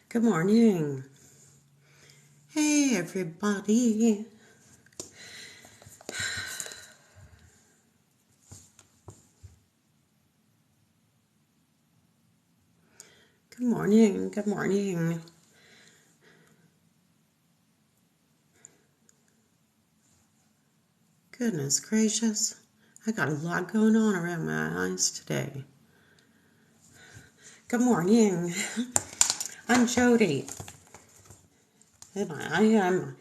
Good morning. Hey, everybody. Good morning. Good morning. Goodness gracious. I got a lot going on around my eyes today. Good morning. I'm Jody. And I am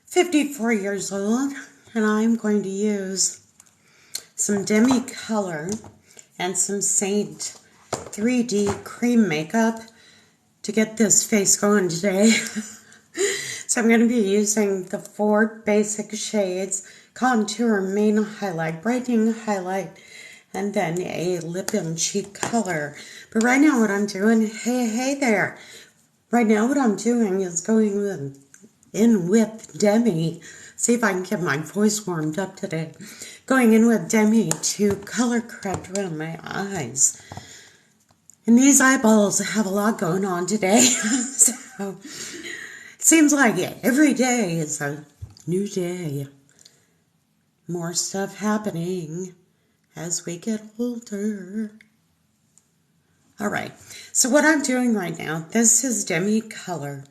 54 years old. And I'm going to use some Demi Color and some Seint 3D cream makeup to get this face going today. So I'm going to be using the 4 basic shades: contour, main highlight, brightening highlight, and then a lip and cheek color. But right now what I'm doing, hey there. Right now what I'm doing is going in with Demi. See if I can get my voice warmed up today. Going in with Demi to color correct around my eyes. And these eyeballs have a lot going on today. So it seems like every day is a new day. More stuff happening as we get older. Alright, so what I'm doing right now, this is Demi Color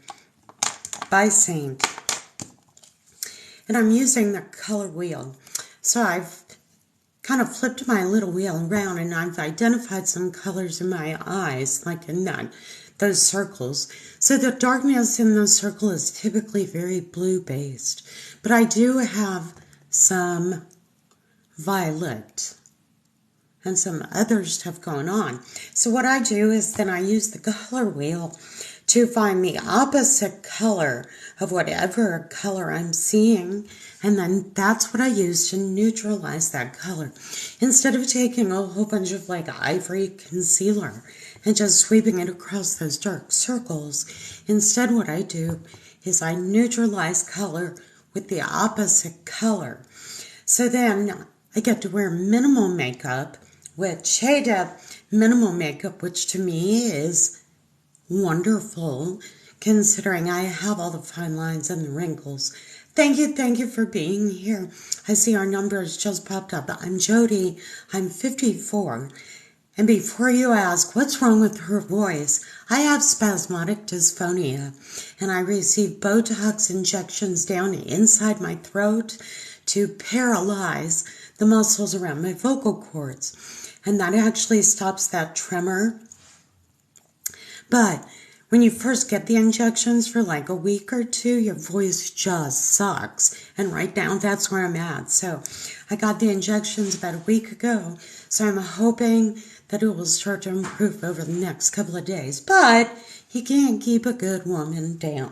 by Seint. And I'm using the color wheel. So I've kind of flipped my little wheel around and I've identified some colors in my eyes, like in those circles. So the darkness in the circle is typically very blue based. But I do have some violet and some other stuff going on. So what I do is then I use the color wheel to find the opposite color of whatever color I'm seeing, and then that's what I use to neutralize that color. Instead of taking a whole bunch of like ivory concealer and just sweeping it across those dark circles, instead what I do is I neutralize color with the opposite color. So then I get to wear minimal makeup, which, hey Deb, minimal makeup, which to me is wonderful, considering I have all the fine lines and the wrinkles. Thank you for being here. I see our numbers just popped up. I'm Jody. I'm 54. And before you ask, what's wrong with her voice? I have spasmodic dysphonia, and I receive Botox injections down inside my throat to paralyze the muscles around my vocal cords. And that actually stops that tremor. But when you first get the injections for like a week or two, your voice just sucks. And right now, that's where I'm at. So I got the injections about a week ago. So I'm hoping that it will start to improve over the next couple of days. But you can't keep a good woman down.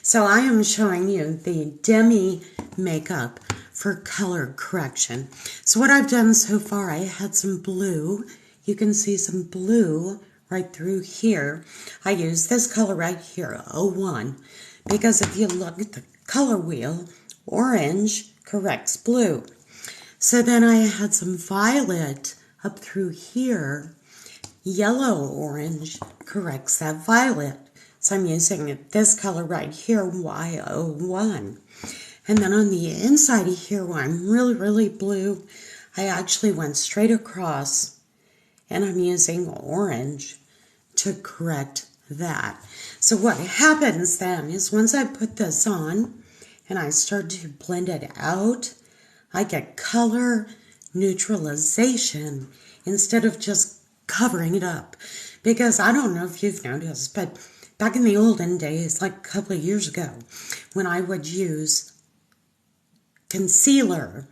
So I am showing you the Demi makeup for color correction. So what I've done so far, I had some blue. You can see some blue right through here. I use this color right here, 01, because if you look at the color wheel, orange corrects blue. So then I had some violet up through here. Yellow orange corrects that violet. So I'm using this color right here, Y01. And then on the inside of here, where I'm really blue, I actually went straight across, and I'm using orange to correct that. So what happens then is once I put this on and I start to blend it out, I get color neutralization instead of just covering it up. Because I don't know if you've noticed, but back in the olden days, like a couple of years ago, when I would use concealer,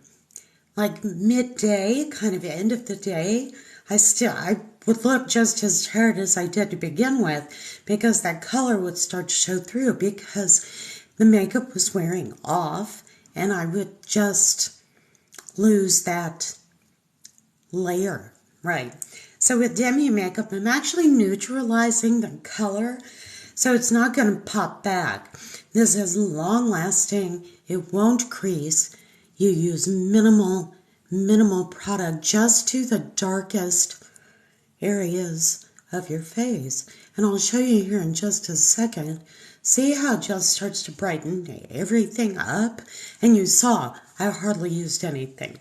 like midday, kind of end of the day, I would look just as tired as I did to begin with, because that color would start to show through because the makeup was wearing off and I would just lose that layer, right? So with Demi makeup, I'm actually neutralizing the color so it's not going to pop back. This is long lasting. It won't crease. You use minimal product just to the darkest areas of your face. And I'll show you here in just a second. See how it just starts to brighten everything up? And you saw I hardly used anything.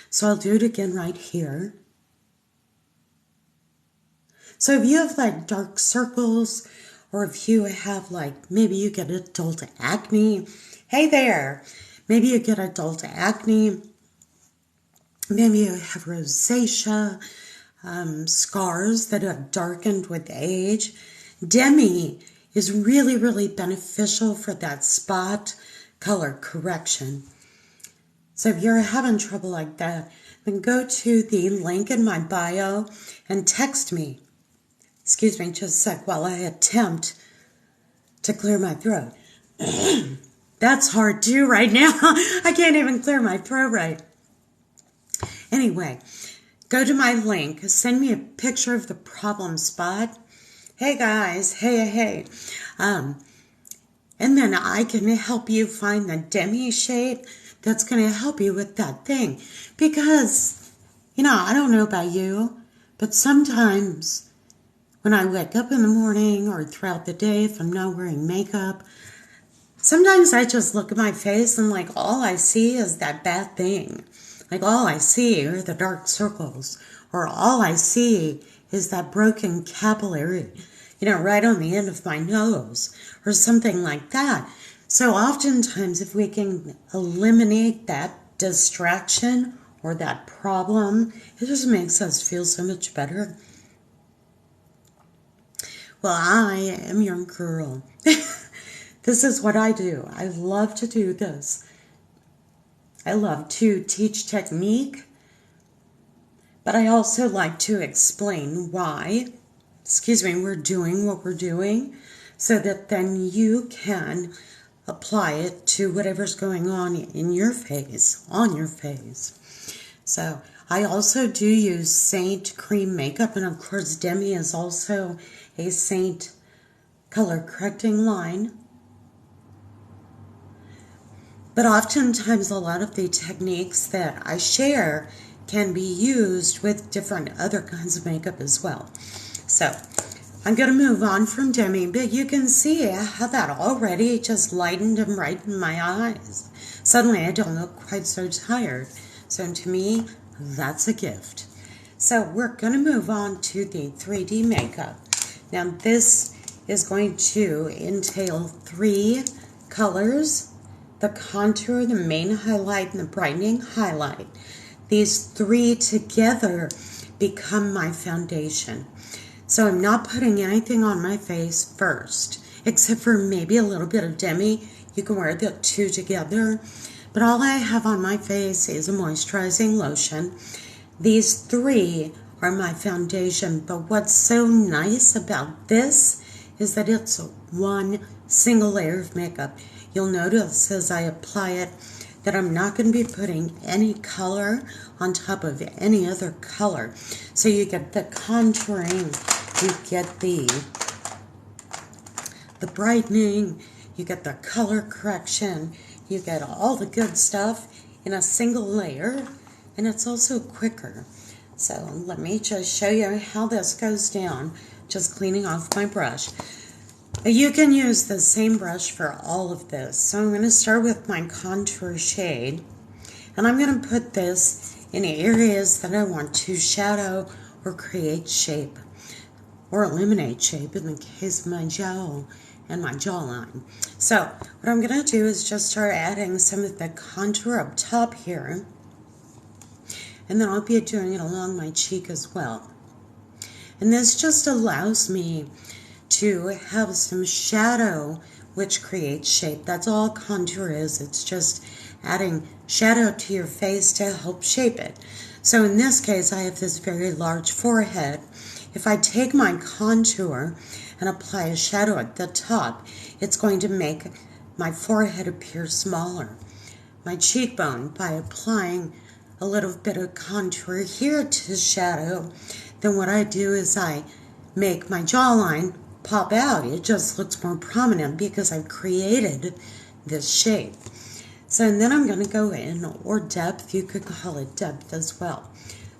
So I'll do it again right here. So if you have like dark circles, or if you have like, maybe you get adult acne. Hey there! Maybe you get adult acne. Maybe you have rosacea, scars that have darkened with age. Demi is really, really beneficial for that spot color correction. So if you're having trouble like that, then go to the link in my bio and text me. Excuse me just a sec while I attempt to clear my throat. That's hard too right now. I can't even clear my throat right. Anyway, go to my link. Send me a picture of the problem spot. Hey guys, hey. And then I can help you find the demi shade that's going to help you with that thing. Because, I don't know about you, but sometimes when I wake up in the morning or throughout the day, if I'm not wearing makeup, sometimes I just look at my face and like all I see is that bad thing. Like all I see are the dark circles, or all I see is that broken capillary, right on the end of my nose or something like that. So oftentimes if we can eliminate that distraction or that problem, it just makes us feel so much better. Well, I am your girl. This is what I do. I love to do this. I love to teach technique, but I also like to explain why, we're doing what we're doing, so that then you can apply it to whatever's going on in your face, on your face. So I also do use Seint cream makeup, and of course Demi is also a Seint color correcting line. But oftentimes a lot of the techniques that I share can be used with different other kinds of makeup as well. So I'm going to move on from Demi, but you can see how that already just lightened and brightened my eyes. Suddenly I don't look quite so tired. So to me, that's a gift. So we're going to move on to the 3D makeup. Now this is going to entail 3 colors: the contour, the main highlight, and the brightening highlight. These 3 together become my foundation. So I'm not putting anything on my face first, except for maybe a little bit of Demi. You can wear the 2 together. But all I have on my face is a moisturizing lotion. These 3 are my foundation. But what's so nice about this is that it's one single layer of makeup. You'll notice as I apply it that I'm not going to be putting any color on top of any other color. So you get the contouring, you get the brightening, you get the color correction, you get all the good stuff in a single layer, and it's also quicker. So let me just show you how this goes down, just cleaning off my brush. You can use the same brush for all of this. So I'm going to start with my contour shade, and I'm going to put this in areas that I want to shadow or create shape, or eliminate shape in the case of my jowl and my jawline. So what I'm going to do is just start adding some of the contour up top here, and then I'll be doing it along my cheek as well. And this just allows me to have some shadow which creates shape. That's all contour is. It's just adding shadow to your face to help shape it. So in this case, I have this very large forehead. If I take my contour and apply a shadow at the top, it's going to make my forehead appear smaller. My cheekbone, by applying a little bit of contour here to shadow, then what I do is I make my jawline pop out. It just looks more prominent because I've created this shape. So and then I'm going to go in, or depth, you could call it depth as well.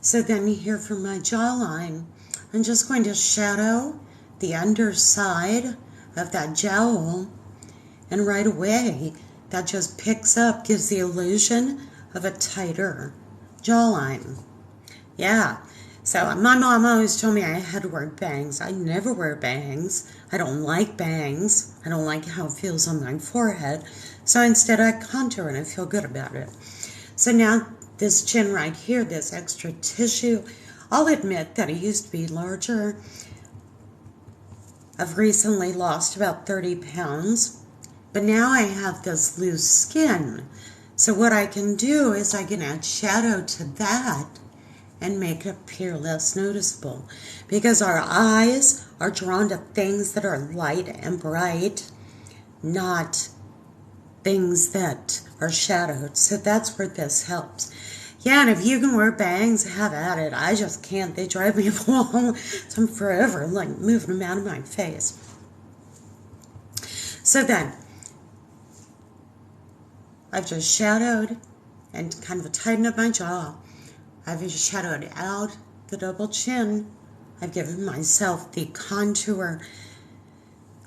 So then here for my jawline, I'm just going to shadow the underside of that jowl, and right away that just picks up, gives the illusion of a tighter jawline. Yeah, so my mom always told me I had to wear bangs. I never wear bangs. I don't like bangs. I don't like how it feels on my forehead. So instead I contour and I feel good about it. So now this chin right here, this extra tissue, I'll admit that it used to be larger. I've recently lost about 30 pounds, but now I have this loose skin. So what I can do is I can add shadow to that and make it appear less noticeable, because our eyes are drawn to things that are light and bright, not things that are shadowed. So that's where this helps. Yeah, and if you can wear bangs, have at it. I just can't. They drive me up a wall. So I'm forever like moving them out of my face. So then, I've just shadowed and kind of tightened up my jaw. I've just shadowed out the double chin. I've given myself the contour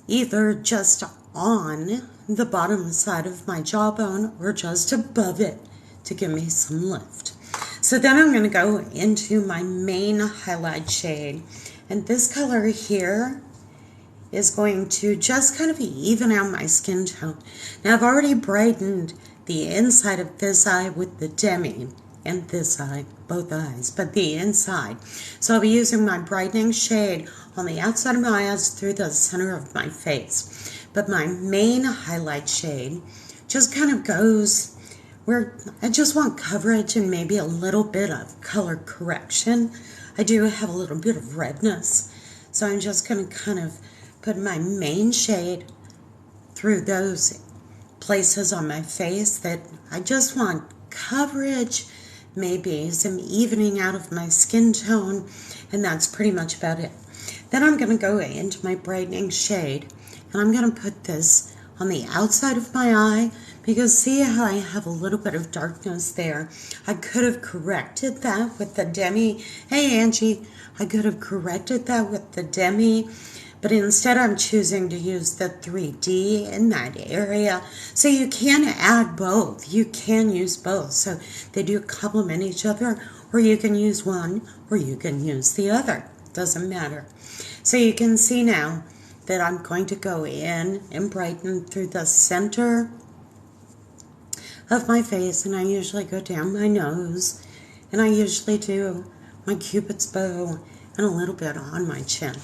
either just on the bottom side of my jawbone or just above it to give me some lift. So then I'm going to go into my main highlight shade. And this color here is going to just kind of even out my skin tone. Now I've already brightened the inside of this eye with the demi and this eye, both eyes, but the inside. So I'll be using my brightening shade on the outside of my eyes through the center of my face. But my main highlight shade just kind of goes where I just want coverage and maybe a little bit of color correction. I do have a little bit of redness, so I'm just going to kind of put my main shade through those places on my face that I just want coverage, maybe some evening out of my skin tone, and that's pretty much about it. Then I'm going to go into my brightening shade, and I'm going to put this on the outside of my eye, because see how I have a little bit of darkness there? I could have corrected that with the demi. Hey Angie, I could have corrected that with the demi, but instead I'm choosing to use the 3D in that area. So you can add both. You can use both. So they do complement each other, or you can use one, or you can use the other. Doesn't matter. So you can see now that I'm going to go in and brighten through the center of my face, and I usually go down my nose, and I usually do my Cupid's bow and a little bit on my chin.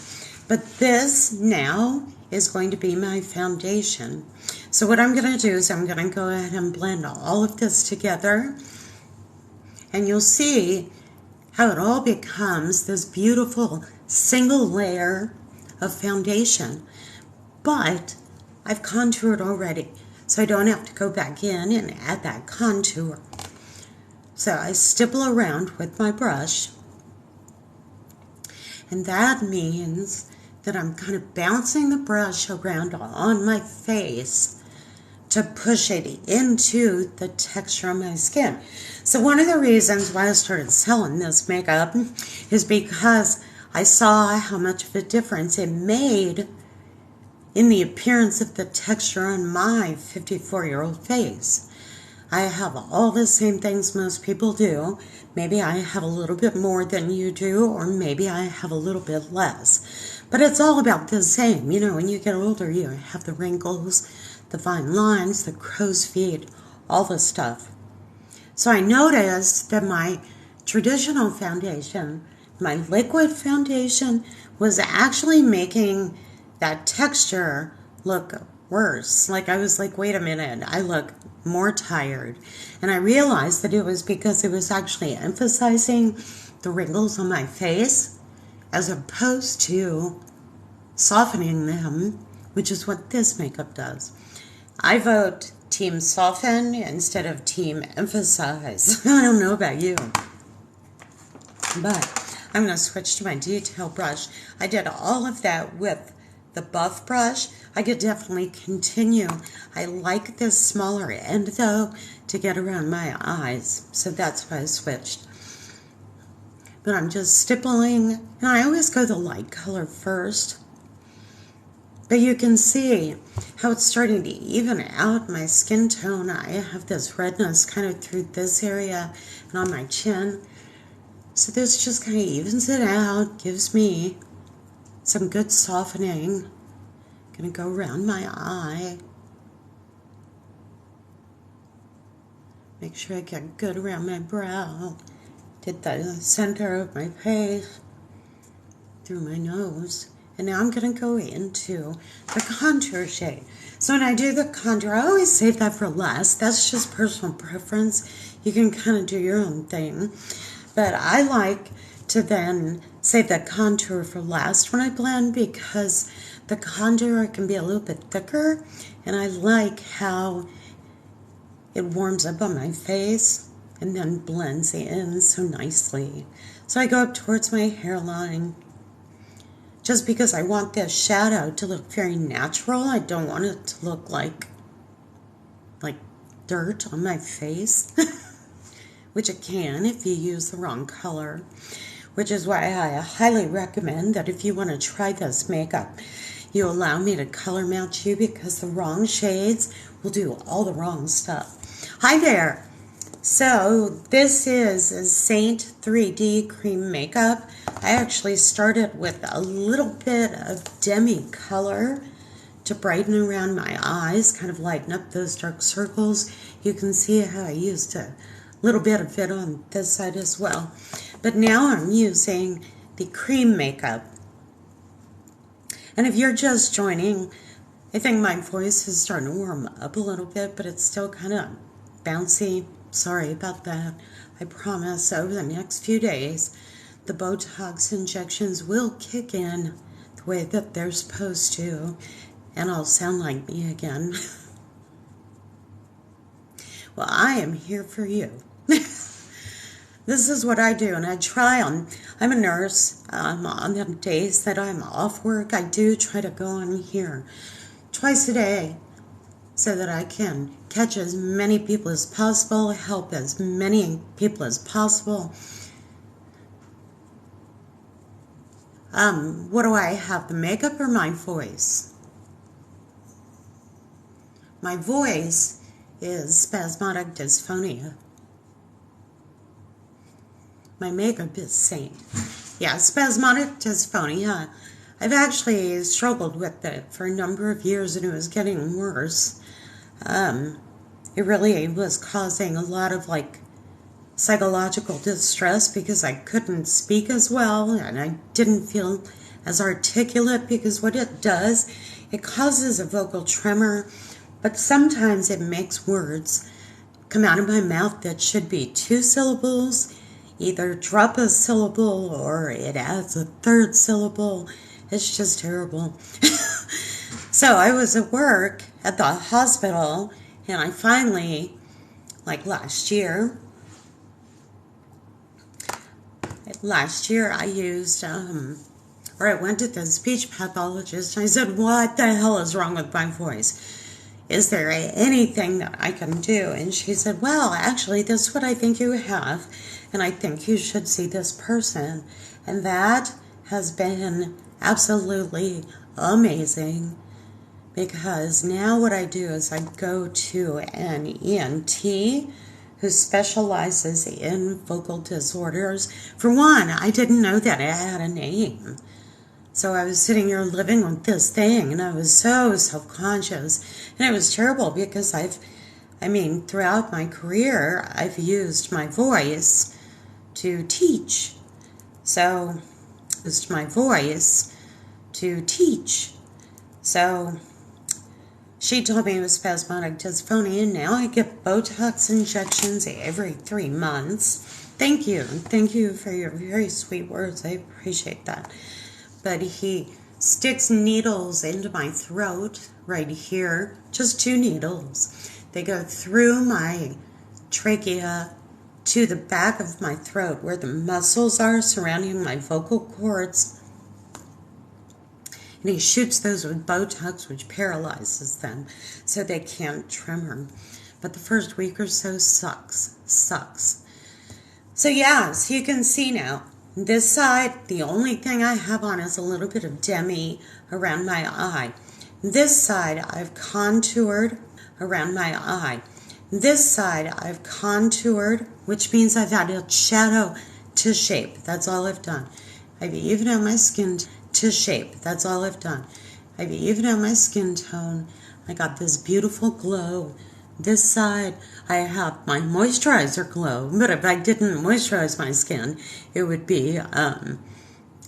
But this now is going to be my foundation. So what I'm going to do is I'm going to go ahead and blend all of this together, and you'll see how it all becomes this beautiful single layer of foundation. But I've contoured already, so I don't have to go back in and add that contour. So I stipple around with my brush, and that means that I'm kind of bouncing the brush around on my face to push it into the texture of my skin. So one of the reasons why I started selling this makeup is because I saw how much of a difference it made in the appearance of the texture on my 54-year-old face. I have all the same things most people do. Maybe I have a little bit more than you do, or maybe I have a little bit less. But it's all about the same. You know, when you get older, you have the wrinkles, the fine lines, the crow's feet, all the stuff. So I noticed that my traditional foundation, my liquid foundation, was actually making that texture look worse. Like I was like, wait a minute, I look more tired. And I realized that it was because it was actually emphasizing the wrinkles on my face as opposed to softening them, which is what this makeup does. I vote team soften instead of team emphasize. I don't know about you, but I'm going to switch to my detail brush. I did all of that with the buff brush. I could definitely continue. I like this smaller end though to get around my eyes, so that's why I switched. But I'm just stippling, and I always go the light color first. But you can see how it's starting to even out my skin tone. I have this redness kind of through this area and on my chin. So this just kind of evens it out, gives me some good softening. Gonna go around my eye. Make sure I get good around my brow. Did the center of my face, through my nose. And now I'm going to go into the contour shade. So when I do the contour, I always save that for last. That's just personal preference. You can kind of do your own thing. But I like to then save that contour for last when I blend, because the contour can be a little bit thicker. And I like how it warms up on my face and then blends in so nicely. So I go up towards my hairline, just because I want this shadow to look very natural. I don't want it to look like dirt on my face, which it can if you use the wrong color, which is why I highly recommend that if you want to try this makeup, you allow me to color match you, because the wrong shades will do all the wrong stuff. Hi there. So this is a Seint 3D cream makeup. I actually started with a little bit of demi color to brighten around my eyes, kind of lighten up those dark circles. You can see how I used a little bit of it on this side as well. But now I'm using the cream makeup. And if you're just joining, I think my voice is starting to warm up a little bit, but it's still kind of bouncy. Sorry about that. I promise over the next few days, the Botox injections will kick in the way that they're supposed to, and I'll sound like me again. Well, I am here for you. This is what I do, and I try on. I'm a nurse. On the days that I'm off work, I do try to go on here twice a day, so that I can catch as many people as possible, help as many people as possible. What do I have, the makeup or my voice? My voice is spasmodic dysphonia. My makeup is Seint. Yeah, spasmodic dysphonia. I've actually struggled with it for a number of years, and it was getting worse. It really was causing a lot of psychological distress, because I couldn't speak as well, and I didn't feel as articulate, because what it does, it causes a vocal tremor, but sometimes it makes words come out of my mouth that should be 2 syllables, either drop a syllable or it adds a 3rd syllable. It's just terrible. So I was at work at the hospital, and I finally, last year I used, or I went to the speech pathologist, and I said, what the hell is wrong with my voice? Is there anything that I can do? And she said, well, actually, this is what I think you have, and I think you should see this person. And that has been absolutely amazing, because now what I do is I go to an ENT who specializes in vocal disorders. For one, I didn't know that it had a name. So I was sitting here living with this thing, and I was so self-conscious. And it was terrible, because throughout my career, I've used my voice to teach. So, used my voice to teach. So, she told me it was spasmodic dysphonia, and now I get Botox injections every 3 months. Thank you. Thank you for your very sweet words. I appreciate that. But he sticks needles into my throat right here, just 2 needles. They go through my trachea to the back of my throat, where the muscles are surrounding my vocal cords. And he shoots those with Botox, which paralyzes them, so they can't tremor. But the first week or so sucks. So yeah, so you can see now, This side, the only thing I have on is a little bit of demi around my eye. This side, I've contoured around my eye. This side, I've contoured, which means I've added shadow to shape. That's all I've done. I've evened out my skin to shape. That's all I've done. I've evened out my skin tone. I got this beautiful glow. This side, I have my moisturizer glow, but if I didn't moisturize my skin, it would be kind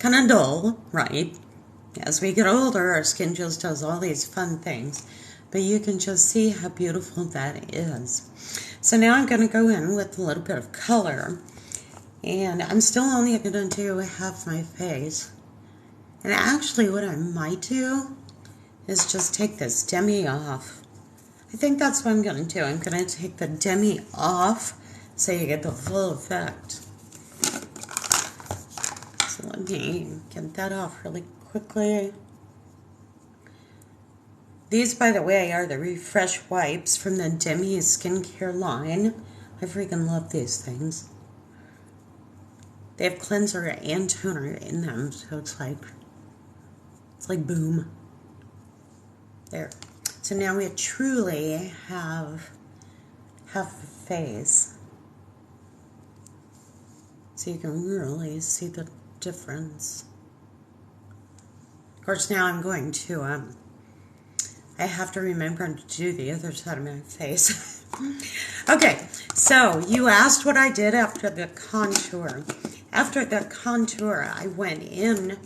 of dull, right? As we get older, our skin just does all these fun things, but you can just see how beautiful that is. So now I'm going to go in with a little bit of color, and I'm still only going to do half my face. And actually what I might do is just take this demi off. I think that's what I'm going to do. I'm going to take the demi off so you get the full effect. So let me get that off really quickly. These, by the way, are the Refresh wipes from the Demi skincare line. I freaking love these things. They have cleanser and toner in them, so it's like boom. There. So now we truly have half a face. So you can really see the difference. Of course, now I'm going to, I have to remember to do the other side of my face. Okay, so you asked what I did after the contour. After the contour, I went in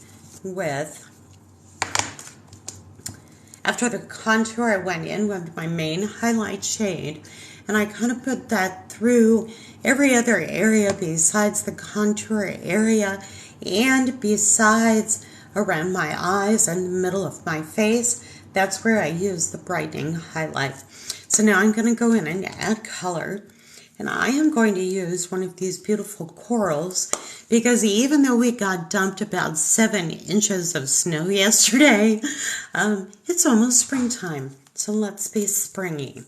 with... After the contour, I went in with my main highlight shade, and I kind of put that through every other area besides the contour area and besides around my eyes and the middle of my face. That's where I use the brightening highlight. So now I'm going to go in and add color, and I am going to use one of these beautiful corals, because even though we got dumped about 7 inches of snow yesterday, it's almost springtime, so let's be springy.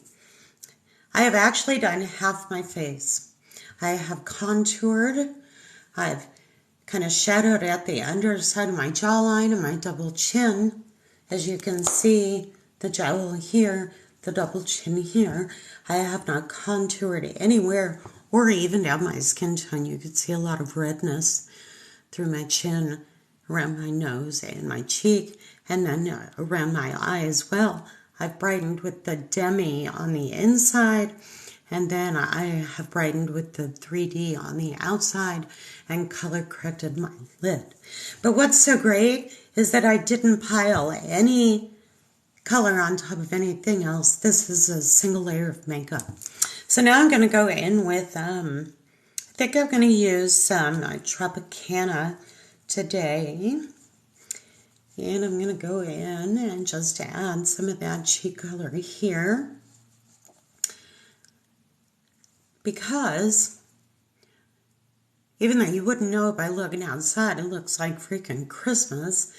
I have actually done half my face. I have contoured, I've kind of shadowed at the underside of my jawline and my double chin. As you can see, the jowl here, the double chin here. I have not contoured anywhere or evened out my skin tone. You can see a lot of redness through my chin, around my nose and my cheek, and then around my eye as well. I've brightened with the Demi on the inside, and then I have brightened with the 3D on the outside and color corrected my lid. But what's so great is that I didn't pile any color on top of anything else. This is a single layer of makeup. So now I'm going to go in with, I think I'm going to use some Tropicana today. And I'm going to go in and just add some of that cheek color here. Because even though you wouldn't know it by looking outside, it looks like freaking Christmas.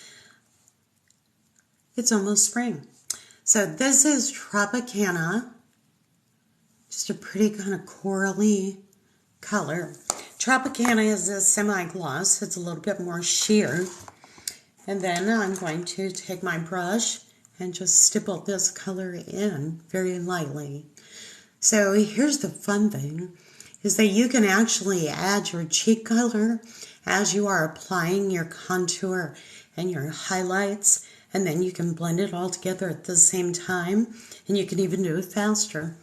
It's almost spring. So this is Tropicana. Just a pretty kind of corally color. Tropicana is a semi-gloss. It's a little bit more sheer. And then I'm going to take my brush and just stipple this color in very lightly. So here's the fun thing, is that you can actually add your cheek color as you are applying your contour and your highlights, and then you can blend it all together at the same time, and you can even do it faster.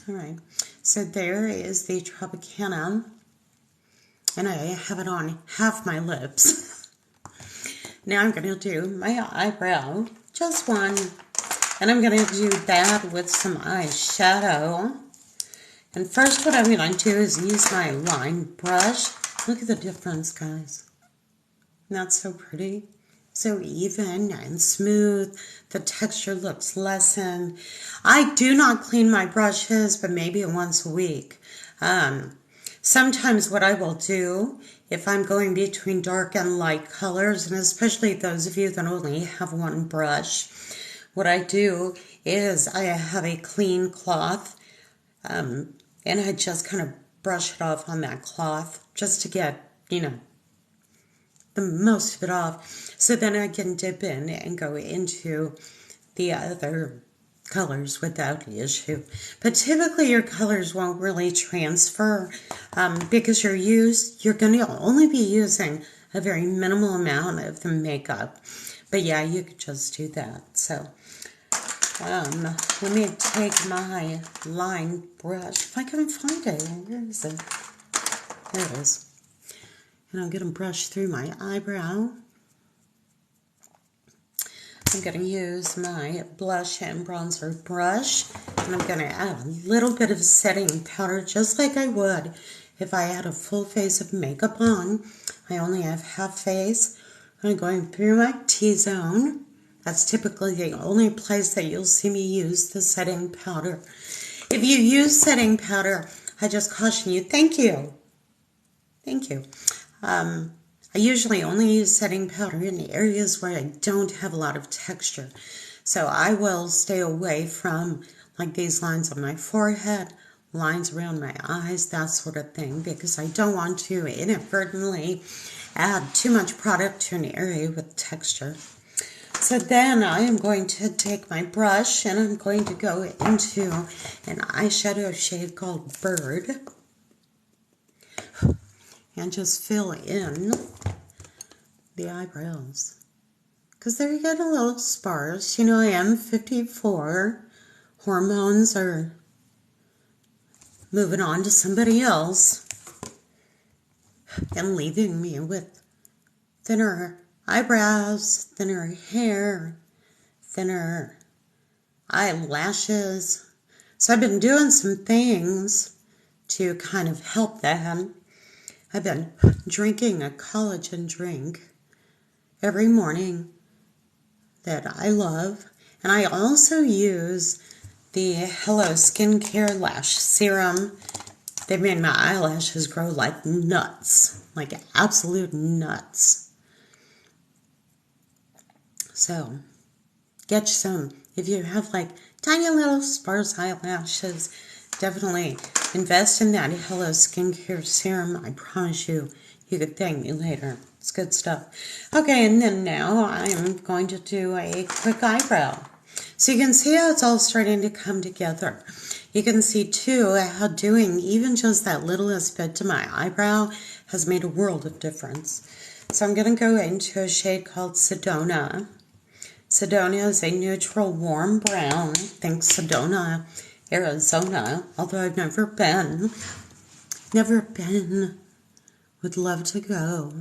All right, so there is the Tropicana, and I have it on half my lips. Now I'm going to do my eyebrow, just one, and I'm going to do that with some eyeshadow. And first what I'm going to do is use my line brush. Look at the difference, guys. Isn't that so pretty? So even and smooth. The texture looks lessened. I do not clean my brushes, but maybe once a week. Sometimes what I will do, if I'm going between dark and light colors, and especially those of you that only have one brush, what I do is I have a clean cloth, and I just kind of brush it off on that cloth just to get, the most of it off. So then I can dip in and go into the other colors without issue. But typically your colors won't really transfer because you're going to only be using a very minimal amount of the makeup. But yeah, you could just do that. So let me take my line brush. If I can find it, where is it? There it is. And I'm going to brush through my eyebrow. I'm going to use my blush and bronzer brush. And I'm going to add a little bit of setting powder, just like I would if I had a full face of makeup on. I only have half face. I'm going through my T-zone. That's typically the only place that you'll see me use the setting powder. If you use setting powder, I just caution you, thank you. Thank you. I usually only use setting powder in the areas where I don't have a lot of texture. So I will stay away from like these lines on my forehead, lines around my eyes, that sort of thing, because I don't want to inadvertently add too much product to an area with texture. So then I am going to take my brush and I'm going to go into an eyeshadow shade called Bird. And just fill in the eyebrows. Because they get a little sparse. I am 54. Hormones are moving on to somebody else. And leaving me with thinner eyebrows, thinner hair, thinner eyelashes. So I've been doing some things to kind of help that. I've been drinking a collagen drink every morning that I love. And I also use the Hello Skincare Lash Serum. They made my eyelashes grow like nuts, like absolute nuts. So get some. If you have like tiny little sparse eyelashes, definitely invest in that Hello Skincare Serum. I promise you, you could thank me later. It's good stuff. Okay, and then now I'm going to do a quick eyebrow. So you can see how it's all starting to come together. You can see too how doing even just that littlest bit to my eyebrow has made a world of difference. So I'm going to go into a shade called Sedona. Sedona is a neutral warm brown. Think Sedona, Arizona, although I've never been. Would love to go.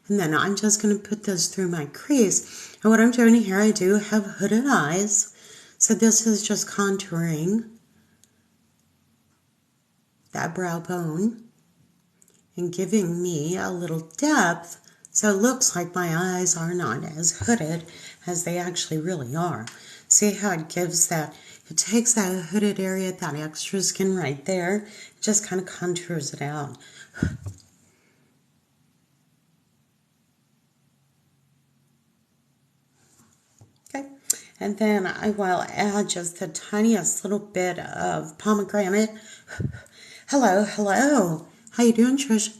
And then I'm just going to put this through my crease. And what I'm doing here, I do have hooded eyes. So this is just contouring that brow bone and giving me a little depth so it looks like my eyes are not as hooded as they actually really are. See how it gives that, it takes that hooded area, that extra skin right there, it just kind of contours it out. Okay, and then I will add just the tiniest little bit of pomegranate. Hello, hello. How you doing, Trish?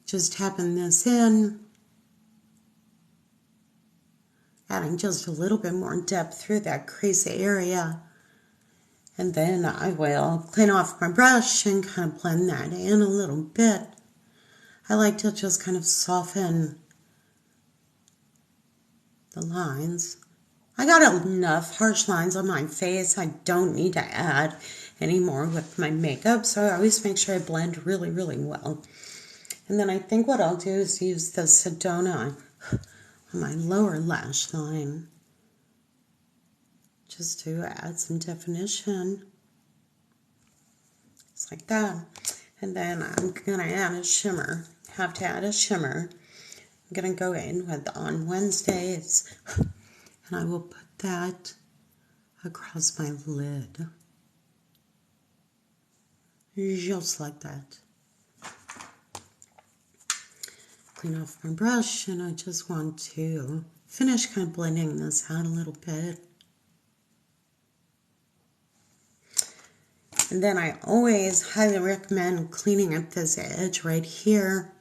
Just tapping this in. Adding just a little bit more depth through that crease area. And then I will clean off my brush and kind of blend that in a little bit. I like to just kind of soften the lines. I got enough harsh lines on my face. I don't need to add any more with my makeup, so I always make sure I blend really, really well. And then I think what I'll do is use the Sedona on my lower lash line just to add some definition. Just like that. And then I'm going to add a shimmer. Have to add a shimmer. I'm going to go in with On Wednesdays, and I will put that across my lid. Just like that. Clean off my brush, and I just want to finish kind of blending this out a little bit. And then I always highly recommend cleaning up this edge right here,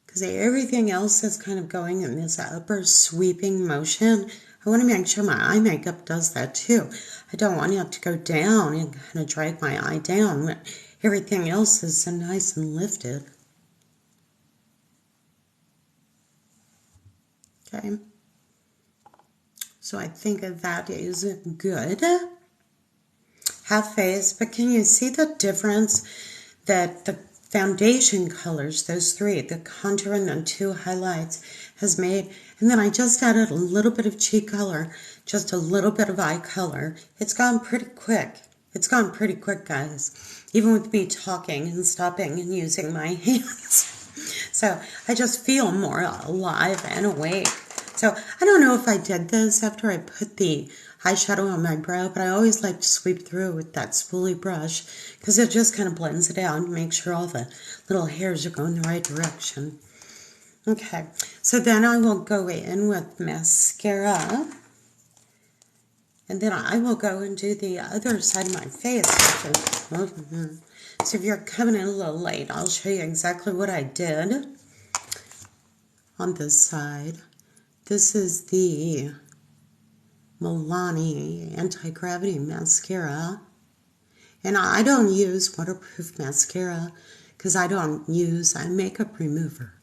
because everything else is kind of going in this upper sweeping motion. I want to make sure my eye makeup does that too. I don't want it to go down and kind of drag my eye down when everything else is so nice and lifted. Okay. So I think that is good. Half face, but can you see the difference that the foundation colors, those three, the contour and the two highlights, has made? And then I just added a little bit of cheek color, just a little bit of eye color. It's gone pretty quick. It's gone pretty quick, guys, even with me talking and stopping and using my hands. So I just feel more alive and awake. So I don't know if I did this after I put the eyeshadow on my brow, but I always like to sweep through with that spoolie brush because it just kind of blends it out and makes sure all the little hairs are going the right direction. Okay, so then I will go in with mascara, and then I will go and do the other side of my face. So if you're coming in a little late, I'll show you exactly what I did on this side. This is the Milani Anti-Gravity Mascara. And I don't use waterproof mascara because I don't use a makeup remover.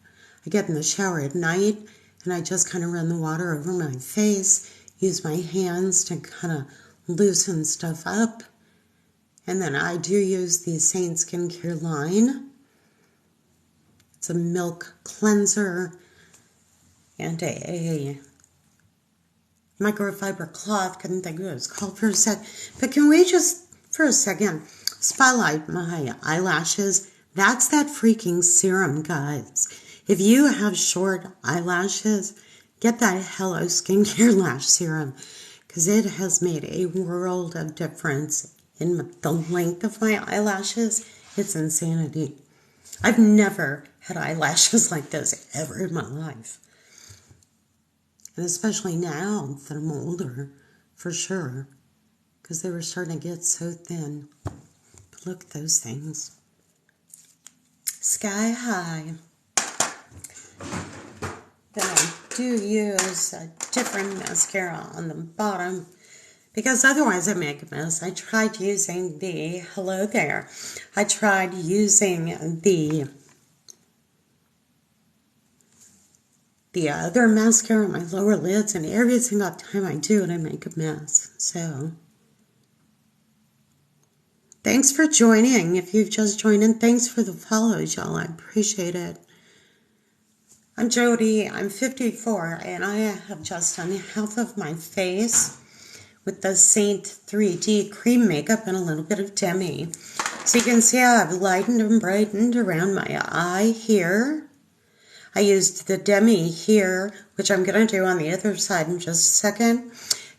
I get in the shower at night and I just kind of run the water over my face, use my hands to kind of loosen stuff up. And then I do use the Seint Skincare line. It's a milk cleanser and a microfiber cloth. Couldn't think of what it was called for a sec. But can we just, for a second, spotlight my eyelashes? That's that freaking serum, guys. If you have short eyelashes, get that Hello Skincare Lash Serum, because it has made a world of difference in the length of my eyelashes. It's insanity. I've never had eyelashes like this ever in my life. And especially now that I'm older, for sure, because they were starting to get so thin. But look at those things. Sky high. Then I do use a different mascara on the bottom, because otherwise I make a mess. I tried using the, hello there, I tried using the other mascara on my lower lids, and every single time I do it, I make a mess. So, thanks for joining. If you've just joined in, thanks for the follows, y'all. I appreciate it. I'm Jody. I'm 54, and I have just done half of my face with the Seint 3D cream makeup and a little bit of Demi. So you can see how I've lightened and brightened around my eye here. I used the Demi here, which I'm going to do on the other side in just a second.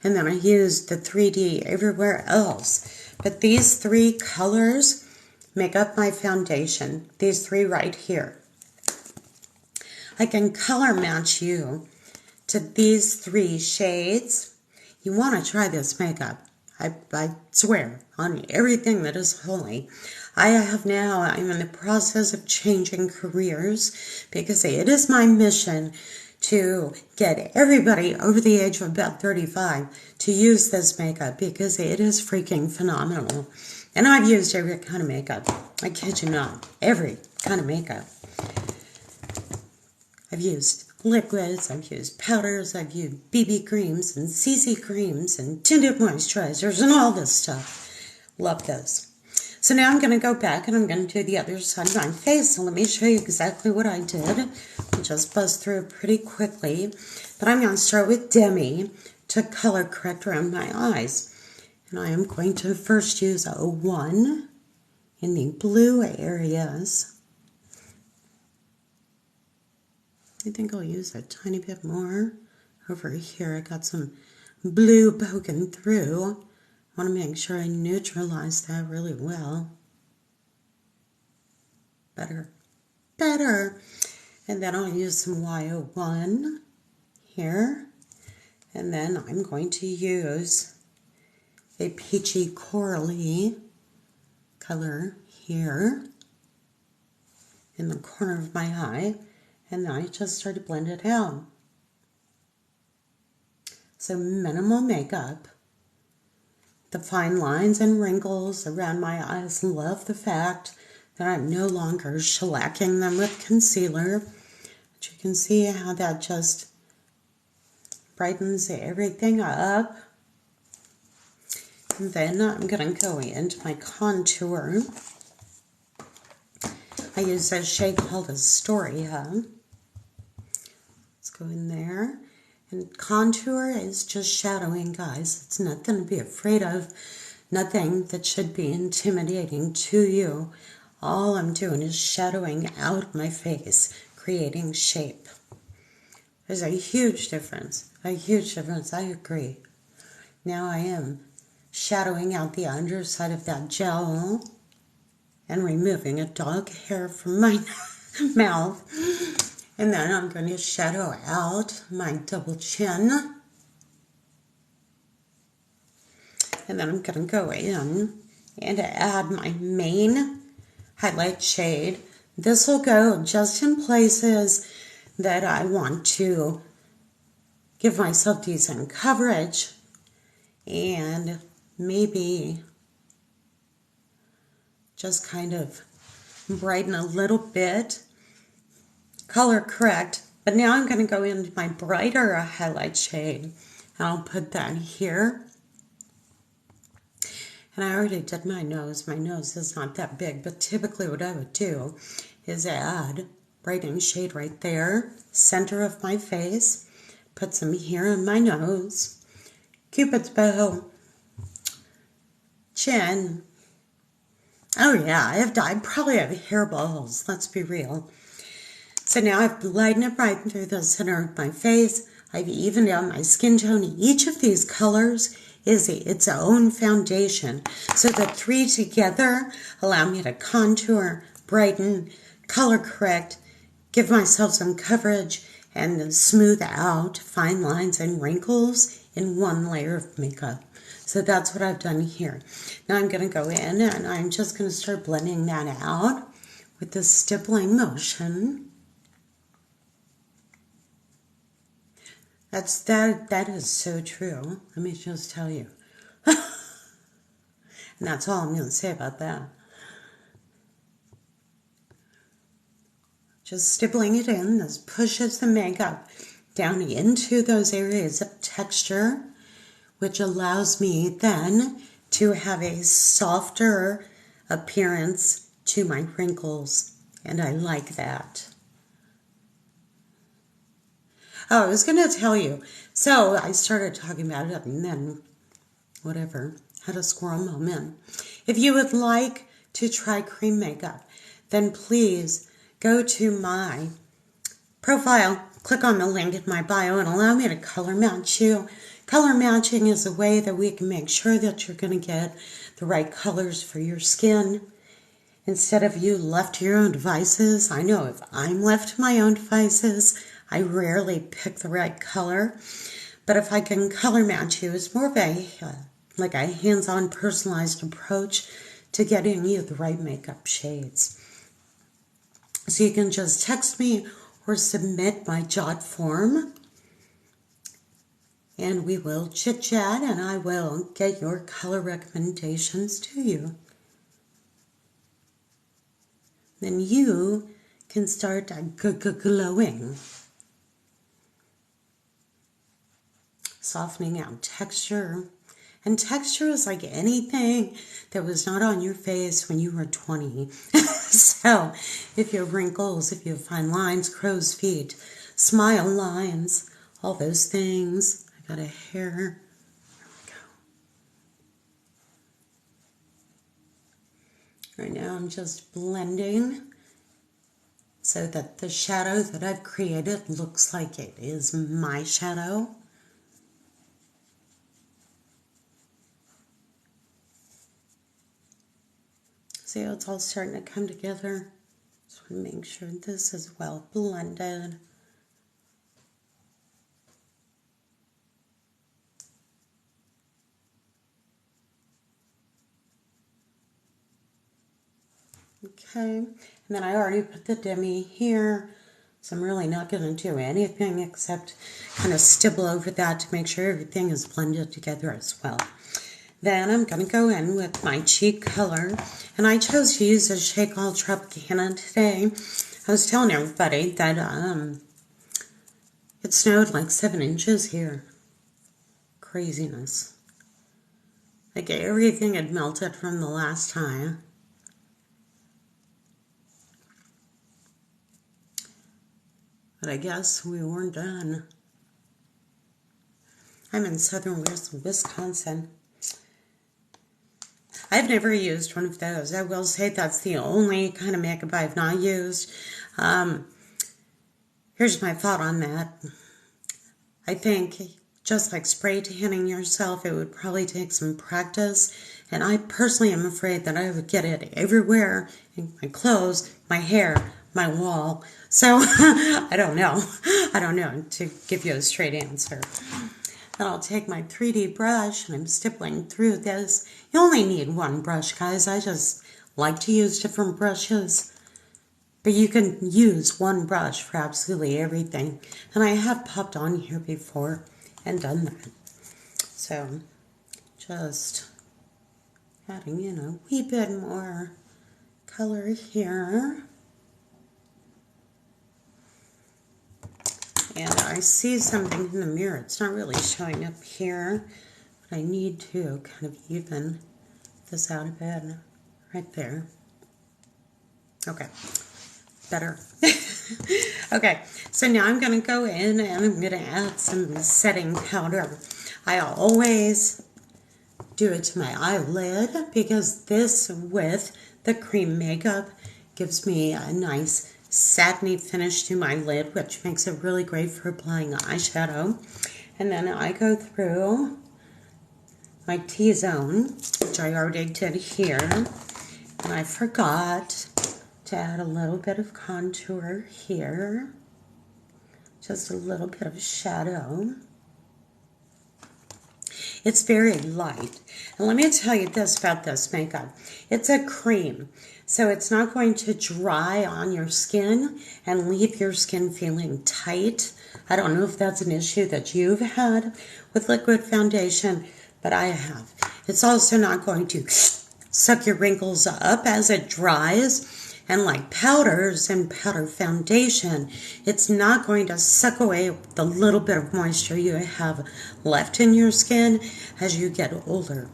And then I used the 3D everywhere else. But these three colors make up my foundation. These three right here. I can color match you to these three shades. You want to try this makeup. I swear on everything that is holy. I'm in the process of changing careers because it is my mission to get everybody over the age of about 35 to use this makeup because it is freaking phenomenal. And I've used every kind of makeup. I kid you not. Every kind of makeup. I've used liquids, I've used powders, I've used BB creams and CC creams and tinted moisturizers and all this stuff. Love this. So now I'm going to go back and I'm going to do the other side of my face. So let me show you exactly what I did. I'll just buzz through pretty quickly. But I'm going to start with Demi to color correct around my eyes. And I am going to first use a 1 in the blue areas. I think I'll use a tiny bit more over here. I got some blue poking through. I want to make sure I neutralize that really well. Better. And then I'll use some Y01 here. And then I'm going to use a peachy corally color here in the corner of my eye, and then I just started to blend it out. So minimal makeup. The fine lines and wrinkles around my eyes, love the fact that I'm no longer shellacking them with concealer. But you can see how that just brightens everything up. And then I'm going to go into my contour. I use a shade called Astoria. Let's go in there. And contour is just shadowing, guys. It's nothing to be afraid of. Nothing that should be intimidating to you. All I'm doing is shadowing out my face, creating shape. There's a huge difference. A huge difference, I agree. Now I am shadowing out the underside of that gel and removing a dog hair from my mouth. And then I'm going to shadow out my double chin. And then I'm going to go in and add my main highlight shade. This will go just in places that I want to give myself decent coverage and maybe just kind of brighten a little bit. Color correct, but now I'm going to go into my brighter highlight shade, and I'll put that here. And I already did my nose. My nose is not that big, but typically what I would do is add brightening shade right there, center of my face, put some here on my nose, Cupid's bow, chin. Oh yeah, I probably have hairballs, let's be real. So now I've lightened it right through the center of my face. I've evened out my skin tone. Each of these colors is its own foundation. So the three together allow me to contour, brighten, color correct, give myself some coverage, and smooth out fine lines and wrinkles in one layer of makeup. So that's what I've done here. Now I'm going to go in and I'm just going to start blending that out with this stippling motion. That is so true. Let me just tell you. And that's all I'm going to say about that. Just stippling it in. This pushes the makeup down into those areas of texture, which allows me then to have a softer appearance to my wrinkles. And I like that. Oh, I was going to tell you. So I started talking about it and then whatever, had a squirrel moment. If you would like to try cream makeup, then please go to my profile, click on the link in my bio and allow me to color match you. Color matching is a way that we can make sure that you're going to get the right colors for your skin. Instead of you left to your own devices, I know if I'm left to my own devices, I rarely pick the right color, but if I can color match you, it's more of a like a hands-on personalized approach to getting you the right makeup shades. So you can just text me or submit my jot form, and we will chit-chat, and I will get your color recommendations to you. Then you can start glowing. Softening out texture. And texture is like anything that was not on your face when you were 20. So if you have wrinkles, if you have fine lines, crow's feet, smile lines, all those things. I got a hair. There we go. Right now I'm just blending so that the shadow that I've created looks like it is my shadow. See how it's all starting to come together? Just want to make sure this is well blended. Okay, and then I already put the demi here, so I'm really not going to do anything except kind of stipple over that to make sure everything is blended together as well. Then I'm going to go in with my cheek color, and I chose to use a shade called Tropicana today. I was telling everybody that it snowed like 7 inches here. Craziness. Like everything had melted from the last time. But I guess we weren't done. I'm in southern Wisconsin. I've never used one of those. I will say that's the only kind of makeup I've not used. Here's my thought on that. I think just like spray tanning yourself, it would probably take some practice. And I personally am afraid that I would get it everywhere, in my clothes, my hair, my wall. So I don't know. I don't know to give you a straight answer. Then I'll take my 3D brush and I'm stippling through this. You only need one brush, guys. I just like to use different brushes. But you can use one brush for absolutely everything. And I have popped on here before and done that. So just adding in a wee bit more color here. And I see something in the mirror. It's not really showing up here, but I need to kind of even this out a bit right there. Okay, better. Okay, so now I'm going to go in and I'm going to add some setting powder. I always do it to my eyelid because this with the cream makeup gives me a nice satiny finish to my lid, which makes it really great for applying eyeshadow. And then I go through my T-zone, which I already did here. And I forgot to add a little bit of contour here. Just a little bit of shadow. It's very light. And let me tell you this about this makeup. It's a cream, so it's not going to dry on your skin and leave your skin feeling tight. I don't know if that's an issue that you've had with liquid foundation, but I have. It's also not going to suck your wrinkles up as it dries. And like powders and powder foundation, it's not going to suck away the little bit of moisture you have left in your skin as you get older.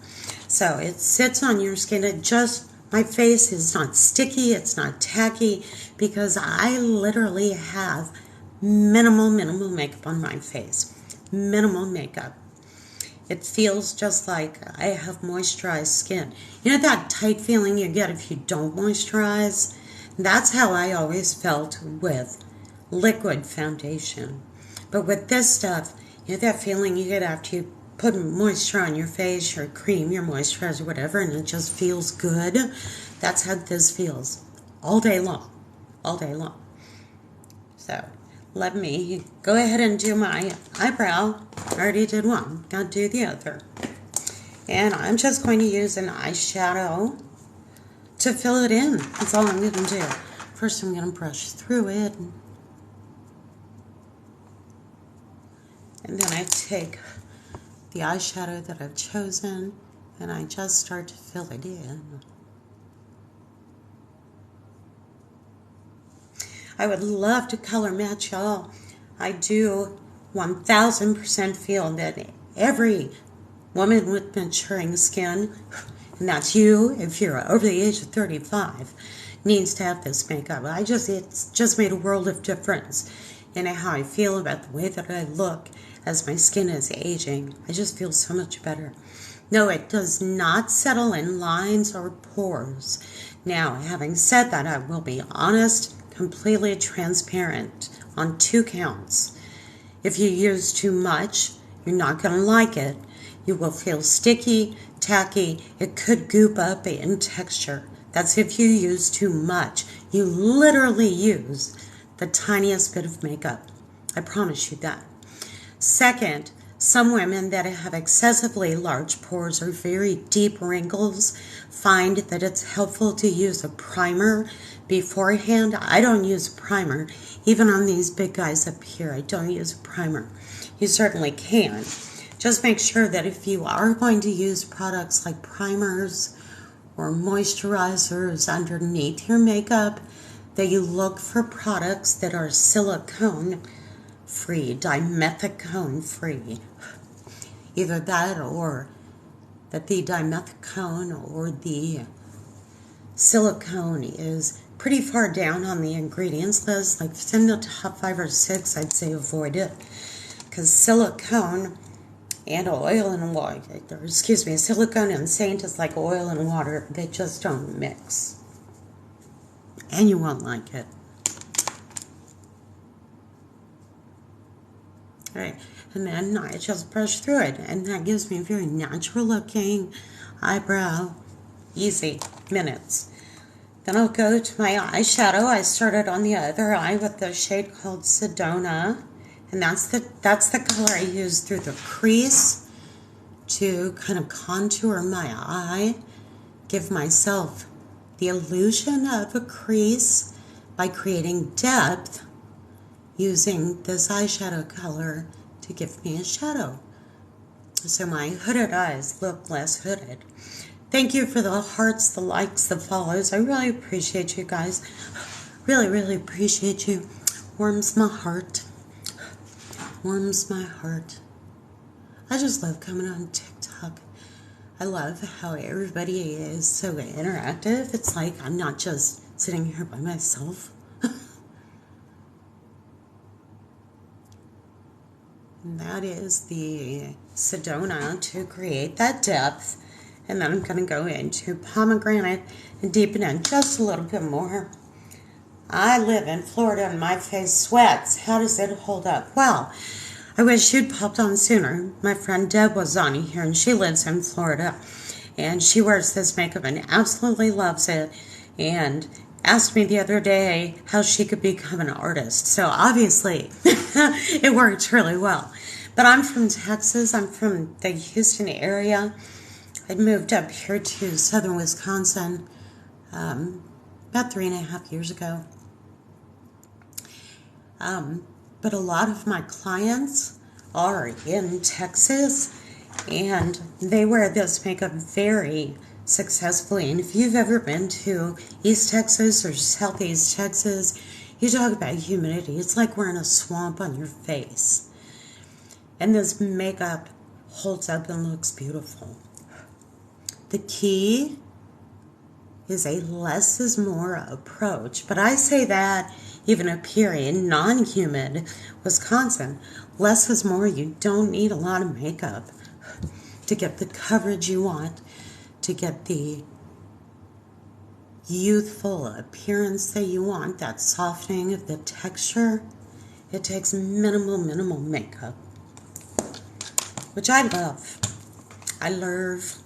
So it sits on your skin. My face is not sticky, it's not tacky, because I literally have minimal makeup on my face. Minimal makeup. It feels just like I have moisturized skin. You know that tight feeling you get if you don't moisturize? That's how I always felt with liquid foundation. But with this stuff, you know that feeling you get after you put moisture on your face, your cream, your moisturizer, whatever, and it just feels good? That's how this feels. All day long. All day long. So, let me go ahead and do my eyebrow. I already did one. Gotta do the other. And I'm just going to use an eyeshadow to fill it in. That's all I'm going to do. First, I'm going to brush through it. And then I take the eyeshadow that I've chosen and I just start to fill it in. I would love to color match y'all. I do 1000% feel that every woman with maturing skin, and that's you if you're over the age of 35, needs to have this makeup. It's just made a world of difference in how I feel about the way that I look as my skin is aging. I just feel so much better. No, it does not settle in lines or pores. Now, having said that, I will be honest, completely transparent on 2 counts. If you use too much, you're not going to like it. You will feel sticky, tacky. It could goop up in texture. That's if you use too much. You literally use the tiniest bit of makeup. I promise you that. Second, Some women that have excessively large pores or very deep wrinkles find that it's helpful to use a primer beforehand. I don't use a primer. Even on these big guys up here, I don't use a primer. You certainly can. Just make sure that if you are going to use products like primers or moisturizers underneath your makeup, that you look for products that are silicone-free, dimethicone-free. Either that or that the dimethicone or the silicone is pretty far down on the ingredients list. Like if it's in the top 5 or 6, I'd say avoid it. Because silicone and oil and water, silicone and Seint is like oil and water. They just don't mix. And you won't like it. Alright, and then I just brush through it, and that gives me a very natural looking eyebrow. Easy, minutes. Then I'll go to my eyeshadow. I started on the other eye with the shade called Sedona, and that's the color I use through the crease to kind of contour my eye, give myself the illusion of a crease by creating depth using this eyeshadow color to give me a shadow. So my hooded eyes look less hooded. Thank you for the hearts, the likes, the follows. I really appreciate you guys. Really, really appreciate you. Warms my heart. Warms my heart. I just love coming on TikTok. I love how everybody is so interactive. It's like I'm not just sitting here by myself. And that is the Sedona to create that depth. And then I'm going to go into pomegranate and deepen it just a little bit more. I live in Florida and my face sweats. How does it hold up? Well, I wish you'd popped on sooner. My friend Deb was on here and she lives in Florida. And she wears this makeup and absolutely loves it. And asked me the other day how she could become an artist. So obviously it worked really well. But I'm from Texas. I'm from the Houston area. I moved up here to southern Wisconsin about 3.5 years ago. But a lot of my clients are in Texas, and they wear this makeup very successfully. And if you've ever been to East Texas or Southeast Texas, you talk about humidity. It's like wearing a swamp on your face. And this makeup holds up and looks beautiful. The key is a less is more approach. But I say that even up here in non-humid Wisconsin, less is more. You don't need a lot of makeup to get the coverage you want, to get the youthful appearance that you want, that softening of the texture. It takes minimal makeup, which I love. I love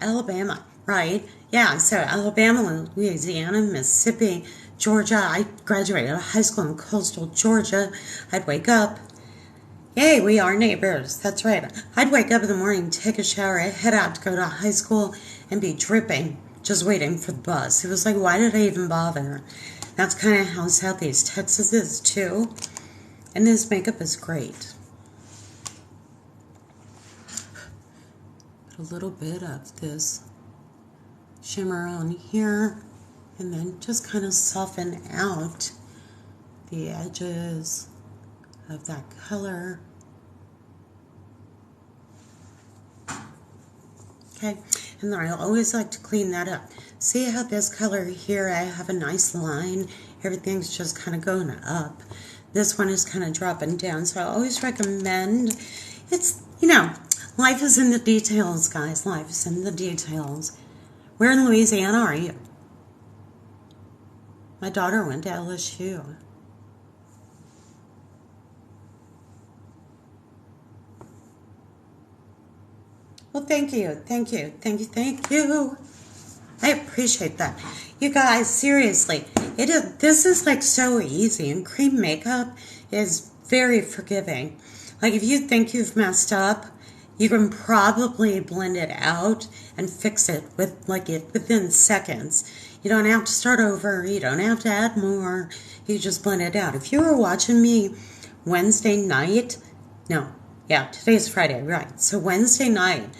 Alabama, right? Yeah, so Alabama, Louisiana, Mississippi, Georgia. I graduated high school in coastal Georgia. I'd wake up. Yay, we are neighbors. That's right. I'd wake up in the morning, take a shower, head out to go to high school, and be dripping, just waiting for the bus. It was like, why did I even bother? That's kind of how Southeast Texas is, too. And this makeup is great. Put a little bit of this shimmer on here, and then just kind of soften out the edges of that color. Okay, and then I always like to clean that up. See how this color here, I have a nice line. Everything's just kind of going up. This one is kind of dropping down. So I always recommend, it's, you know, life is in the details, guys. Life is in the details. Where in Louisiana are you? My daughter went to LSU. Well, thank you. I appreciate that. You guys, seriously, this is like so easy, and cream makeup is very forgiving. Like if you think you've messed up, you can probably blend it out and fix it within seconds. You don't have to start over. You don't have to add more. You just blend it out. If you were watching me Wednesday night, today's Friday, right? So Wednesday night,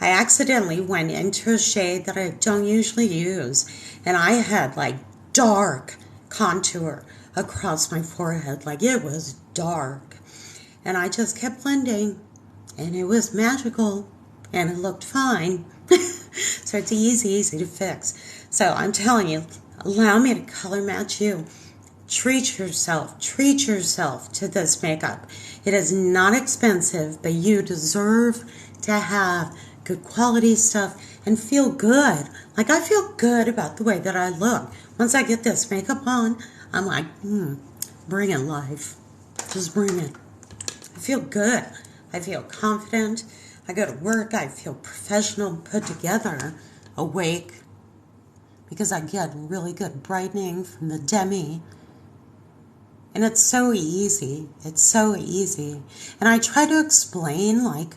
I accidentally went into a shade that I don't usually use, and I had like dark contour across my forehead. Like it was dark. And I just kept blending, and it was magical, and it looked fine. So it's easy to fix. So I'm telling you, allow me to color match you. Treat yourself to this makeup. It is not expensive, but you deserve to have good quality stuff and feel good. Like I feel good about the way that I look. Once I get this makeup on, I'm like, bring it life. Just bring it. I feel good. I feel confident. I go to work. I feel professional, put together, awake, because I get really good brightening from the demi. And it's so easy. It's so easy. And I try to explain, like,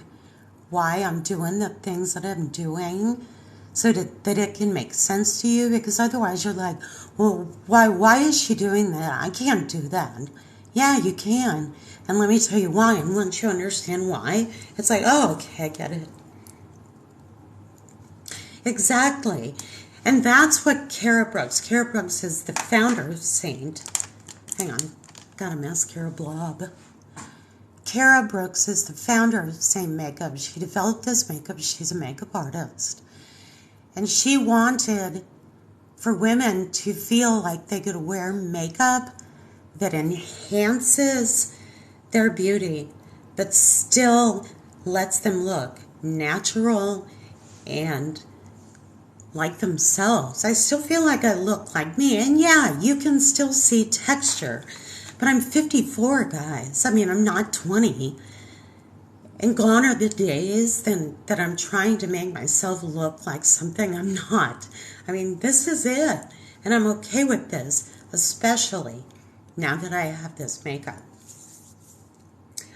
why I'm doing the things that I'm doing so that it can make sense to you, because otherwise you're like, well, why is she doing that? I can't do that. Yeah, you can. And let me tell you why. And once you understand why, it's like, oh, okay, I get it. Exactly. And that's what Kara Brooks. Kara Brooks is the founder of Seint. Hang on. Got a mascara blob. Kara Brooks is the founder of Seint Makeup. She developed this makeup. She's a makeup artist. And she wanted for women to feel like they could wear makeup that enhances their beauty, but still lets them look natural and like themselves. I still feel like I look like me. And yeah, you can still see texture. But I'm 54, guys. I mean, I'm not 20. And gone are the days that I'm trying to make myself look like something I'm not. I mean, this is it. And I'm okay with this, especially now that I have this makeup.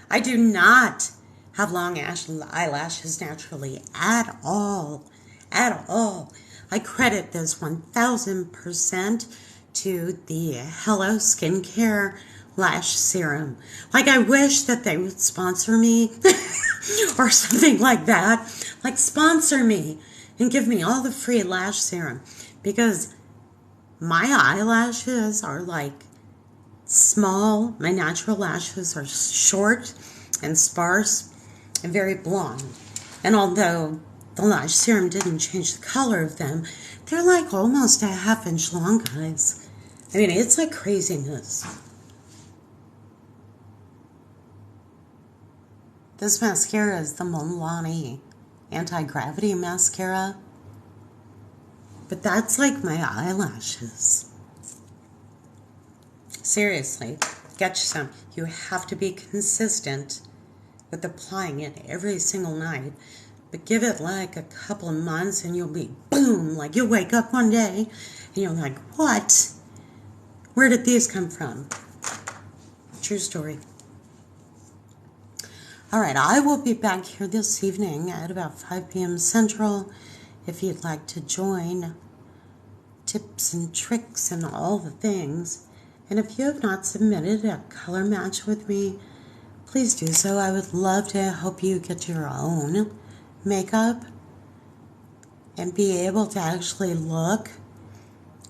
I do not have long eyelashes naturally at all. At all. I credit this 1000% to the Hello Skincare Lash Serum. Like, I wish that they would sponsor me or something like that. Like, sponsor me and give me all the free lash serum, because my eyelashes are like small. My natural lashes are short and sparse and very blonde. And although the lash serum didn't change the color of them, they're like almost a ½ inch long, guys. I mean, it's like craziness. This mascara is the Milani Anti-Gravity Mascara. But that's like my eyelashes. Seriously, get you some. You have to be consistent with applying it every single night. But give it like a couple of months and you'll be boom. Like you'll wake up one day and you're like, what? Where did these come from? True story. All right, I will be back here this evening at about 5 p.m. Central if you'd like to join. Tips and tricks and all the things. And if you have not submitted a color match with me, please do so. I would love to help you get your own makeup and be able to actually look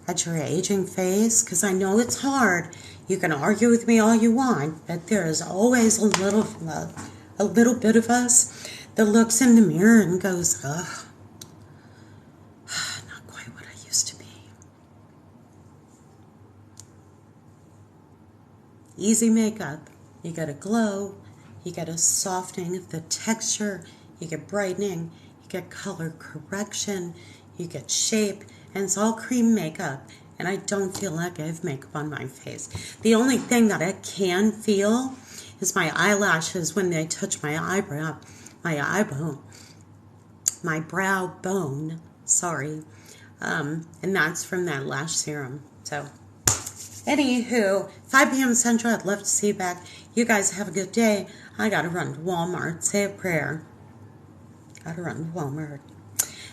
at your aging face, because I know it's hard. You can argue with me all you want, but there is always a little bit of us that looks in the mirror and goes, ugh, not quite what I used to be. Easy makeup. You get a glow, you get a softening of the texture, you get brightening, you get color correction, you get shape, and it's all cream makeup, and I don't feel like I have makeup on my face. The only thing that I can feel is my eyelashes when they touch my eyebrow, my brow bone, sorry, and that's from that lash serum. So Anywho, 5 p.m. Central, I'd love to see you back. You guys have a good day. I gotta run to Walmart, say a prayer. Gotta run to Walmart.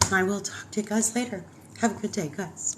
And I will talk to you guys later. Have a good day, guys.